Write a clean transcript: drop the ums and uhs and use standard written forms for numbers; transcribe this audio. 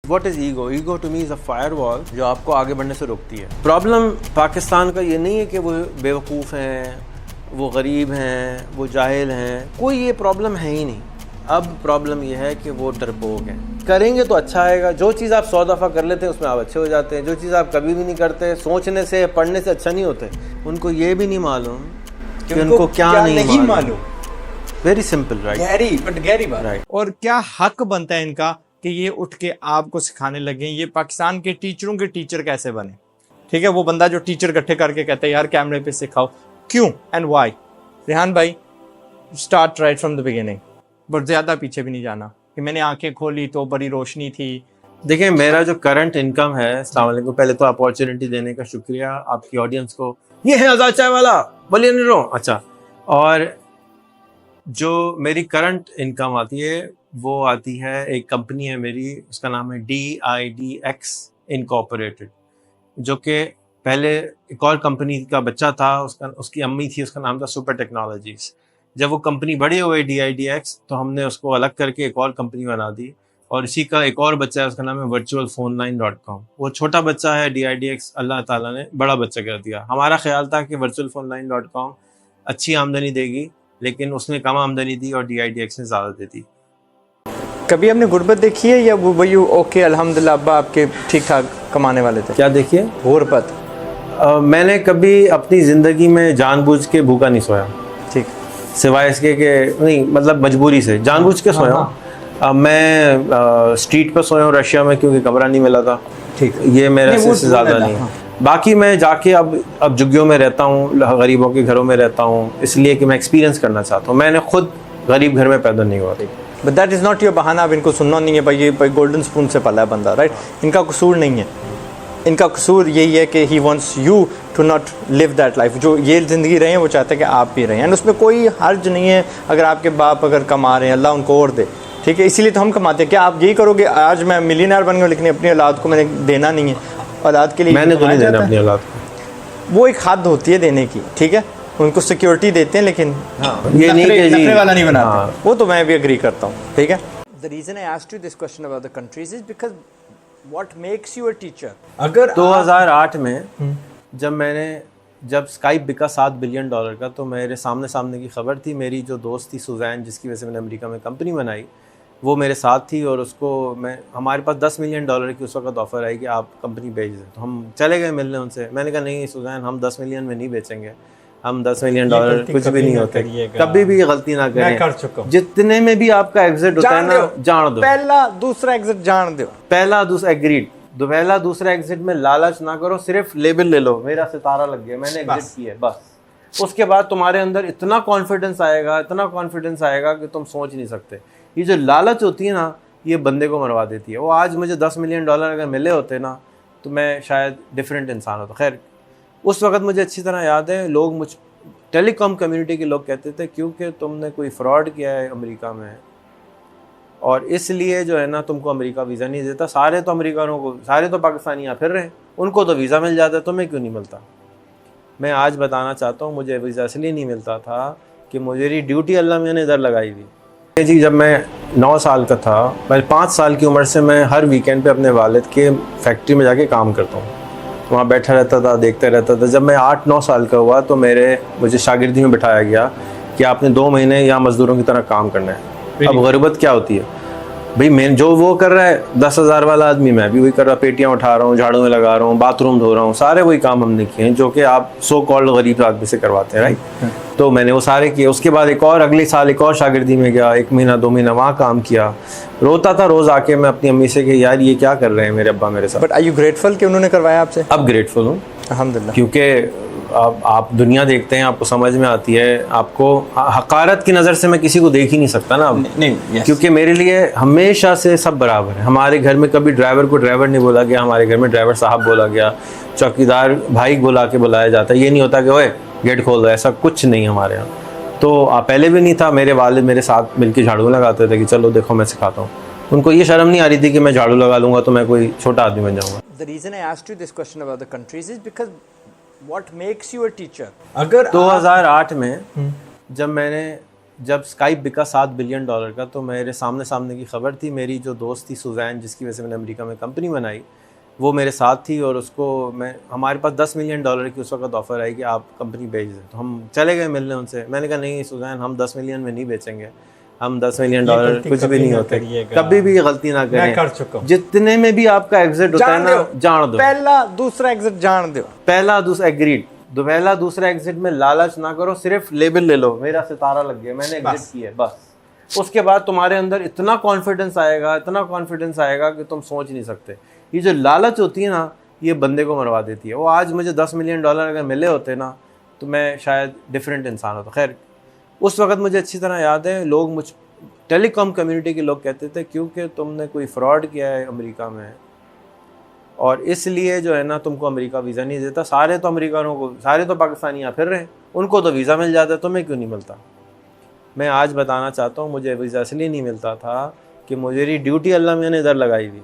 What is ego? Ego to me is a firewall जो आपको आगे बढ़ने से रोकती है। प्रॉब्लम पाकिस्तान का ये नहीं है कि वो बेवकूफ़ हैं, वो गरीब हैं, वो जाहिल हैं, कोई ये प्रॉब्लम है ही नहीं। अब प्रॉब्लम ये है कि वो डरपोक हैं। करेंगे तो अच्छा आएगा। जो चीज़ आप 100 दफ़ा कर लेते हैं उसमें आप अच्छे हो जाते हैं। जो चीज़ आप कभी भी नहीं करते, सोचने से पढ़ने से अच्छा नहीं होते। उनको ये भी नहीं मालूम कि उनको क्या नहीं मालूम। Very simple, right? गहरी बात, राइट। और क्या हक बनता है इनका कि ये उठ के आपको सिखाने लगे? ये पाकिस्तान के टीचरों के टीचर कैसे बने? ठीक है, वो बंदा जो टीचर इकट्ठे करके कहता है यार कैमरे पे सिखाओ, क्यों एंड व्हाई? रेहान भाई, start right from the beginning, but ज़्यादा पीछे भी नहीं जाना कि मैंने आंखें खोली तो बड़ी रोशनी थी। देखिए, मेरा जो करंट इनकम है, अस्सलाम वालेकुम, पहले तो अपॉर्चुनिटी देने का शुक्रिया आपकी ऑडियंस को। ये है आज़ाद चाय वाला, बोलिए नहीं रो। अच्छा, और जो मेरी करंट इनकम आती है वो आती है, एक कंपनी है मेरी, उसका नाम है DIDX इनकॉर्पोरेटेड, जो कि पहले एक और कंपनी का बच्चा था, उसकी अम्मी थी, उसका नाम था सुपर टेक्नोलॉजीज़। जब वो कंपनी बड़ी हो गई DIDX, तो हमने उसको अलग करके एक और कंपनी बना दी, और इसी का एक और बच्चा है, उसका नाम है virtualphone9.com। वो छोटा बच्चा है DIDX, अल्लाह ताला ने बड़ा बच्चा कर दिया। हमारा ख्याल था कि virtualphone9.com अच्छी आमदनी देगी, लेकिन उसने कम आमदनी दी और DIDX ने ज़्यादा दे दी। कभी आपने गुर्बत देखी है या वो वही ओके अल्हम्दुलिल्लाह अब्बा आपके ठीक ठाक कमाने वाले थे? क्या देखिए? गुर्बत। मैंने कभी अपनी ज़िंदगी में जानबूझ के भूखा नहीं सोया, ठीक, सिवाय इसके कि नहीं, मतलब मजबूरी से जानबूझ के सोया। मैं स्ट्रीट पर सोया हूँ रशिया में, क्योंकि कमरा नहीं मिला था। ठीक, ये मेरा से ज़्यादा नहीं है। बाकी मैं जाके अब झुग्गियों में रहता हूँ, गरीबों के घरों में रहता हूँ, इसलिए कि मैं एक्सपीरियंस करना चाहता हूँ। मैंने खुद गरीब घर में पैदा नहीं हुआ। But that is not your बहाना। अब इनको सुनना नहीं है भाई, ये भाई गोल्डन स्पून से पला है बंदा, राइट? इनका कसूर नहीं है, इनका कसूर यही है कि he wants you to not live that life. जो ये ज़िंदगी रहे हैं वो चाहते हैं कि आप भी रहें, एंड उसमें कोई हर्ज नहीं है अगर आपके बाप अगर कमा रहे हैं, अल्लाह उनको और दे, ठीक है? इसीलिए तो हम कमाते हैं। क्या आप यही करोगे आज मैं मिलियनर बन गया लेकिन अपनी औलाद को मैंने देना नहीं है? औलाद के लिए मैंने तो नहीं देना अपनी औलाद को। वो एक हद होती है देने की, ठीक है? उनको सिक्योरिटी देते हैं, लेकिन ये नहीं कि जी वाला नहीं बनाते। वो तो मैं भी एग्री करता हूँ, ठीक है? The reason I asked you this question about the countries is because what makes you a teacher. अगर 2008 में जब स्काइप बिका $7 बिलियन का, तो मेरे सामने की खबर थी। मेरी जो दोस्त थी सुजैन, जिसकी वजह से मैंने अमेरिका में कंपनी बनाई, वो मेरे साथ थी, और उसको हमारे पास $10 मिलियन की उस वक्त ऑफ़र आई कि आप कंपनी बेच दें। तो हम चले गए मिलने उनसे। मैंने कहा नहीं सुजैन, हम 10 मिलियन में नहीं बेचेंगे, हम $10 मिलियन कुछ भी नहीं होते, कभी भी गलती ना करें। मैं कर चुका हूं। जितने में भी आपका एग्जिट होता है ना, जान दो। पहला दूसरा एग्जिट जान दो। पहला दूसरा एग्रीड, पहला दूसरा एग्जिट में लालच ना करो, सिर्फ लेबल ले लो, मेरा सितारा लग गया, मैंने एग्जिट किया है, बस। उसके बाद तुम्हारे अंदर इतना कॉन्फिडेंस आएगा कि तुम सोच नहीं सकते। ये जो लालच होती है ना, ये बंदे को मरवा देती है। वो आज मुझे $10 मिलियन अगर मिले होते ना, तो मैं शायद डिफरेंट इंसान होता। खैर, उस वक्त मुझे अच्छी तरह याद है, लोग मुझ टेलीकॉम कम्युनिटी के लोग कहते थे क्योंकि तुमने कोई फ्रॉड किया है अमेरिका में, और इसलिए जो है ना तुमको अमेरिका वीज़ा नहीं देता। सारे तो पाकिस्तानी यहाँ फिर रहे, उनको तो वीज़ा मिल जाता है, तुम्हें क्यों नहीं मिलता? मैं आज बताना चाहता हूँ, मुझे वीज़ा इसलिए नहीं मिलता था कि मेरी ड्यूटी अल्लाह मैंने इधर लगाई हुई जी। जब मैं 9 साल का था, मैं 5 साल की उम्र से मैं हर वीकेंड पे अपने वालिद के फैक्ट्री में जाके काम करता हूँ, वहाँ बैठा रहता था, देखते रहता था। जब मैं 8-9 साल का हुआ तो मुझे शागिर्दी में बिठाया गया कि आपने 2 महीने यहाँ मज़दूरों की तरह काम करना है। अब गुर्बत क्या होती है भाई, मैं जो वो कर रहा है 10,000 वाला आदमी, मैं भी वही कर रहा, पेटियाँ उठा रहा हूँ, झाड़ू में लगा रहा हूँ, बाथरूम धो रहा हूँ, सारे वही काम हमने किए हैं जो कि आप सो कॉल्ड गरीब आदमी से करवाते हैं, राइट? तो मैंने वो सारे किए। उसके बाद अगले साल एक और शागिर्दी में गया, 1 महीना 2 महीना वहाँ काम किया। रोता था रोज़ आके मैं अपनी अम्मी से कि यार ये क्या कर रहे हैं मेरे अब्बा मेरे साथ। बट आर यू ग्रेटफुल कि उन्होंने करवाया आपसे? अब ग्रेटफुल हूँ अल्हम्दुलिल्लाह, क्योंकि आप दुनिया देखते हैं, आपको समझ में आती है। आपको हकारत की नज़र से मैं किसी को देख ही नहीं सकता ना, नहीं, क्योंकि मेरे लिए हमेशा से सब बराबर है। हमारे घर में कभी ड्राइवर को ड्राइवर नहीं बोला गया, हमारे घर में ड्राइवर साहब बोला गया, चौकीदार भाई बुलाया जाता है। ये नहीं होता कि ओए गेट खोल दो, ऐसा कुछ नहीं हमारे यहाँ। तो पहले भी नहीं था। मेरे वालिद मेरे साथ मिलकर झाड़ू लगाते थे कि चलो देखो मैं सिखाता हूँ। उनको ये शर्म नहीं आ रही थी कि मैं झाड़ू लगा लूँगा तो मैं कोई छोटा आदमी बन जाऊँगा। The reason I asked you this question about the countries is because what makes you a teacher. अगर 2008 में जब जब स्काइप बिका $7 बिलियन का, तो मेरे सामने की खबर थी। मेरी जो दोस्त थी सुजैन, जिसकी वजह से मैंने अमेरिका में कंपनी बनाई, वो मेरे साथ थी और उसको हमारे पास $10 मिलियन की उस वक्त ऑफ़र आई कि आप कंपनी बेच दें। तो हम चले गए मिलने उनसे। मैंने कहा नहीं सुजैन, हम 10 मिलियन में नहीं बेचेंगे, हम $10 मिलियन कुछ भी नहीं होते, कभी भी गलती ना करें। मैं कर चुका हूं। जितने में भी आपका एग्जिट होता है ना, जान दो। पहला दूसरा एग्जिट जान दो। पहला दूसरा एग्रीड, पहला दूसरा एग्जिट में लालच ना करो, सिर्फ लेबल ले लो, मेरा सितारा लग गया, मैंने एग्जिट किया, बस। उसके बाद तुम्हारे अंदर इतना कॉन्फिडेंस आएगा कि तुम सोच नहीं सकते। ये जो लालच होती है ना, ये बंदे को मरवा देती है। वो आज मुझे $10 मिलियन अगर मिले होते ना, तो मैं शायद डिफरेंट इंसान होता। खैर, उस वक्त मुझे अच्छी तरह याद है, लोग मुझ टेलीकॉम कम्युनिटी के लोग कहते थे क्योंकि तुमने कोई फ्रॉड किया है अमेरिका में, और इसलिए जो है ना तुमको अमेरिका वीज़ा नहीं देता। सारे तो अमेरिकनों को, सारे तो पाकिस्तानी यहाँ फिर रहे, उनको तो वीज़ा मिल जाता है, तुम्हें क्यों नहीं मिलता? मैं आज बताना चाहता हूँ, मुझे वीज़ा इसलिए नहीं मिलता था कि मेरी ड्यूटी अल्लाह मैंने इधर लगाई हुई।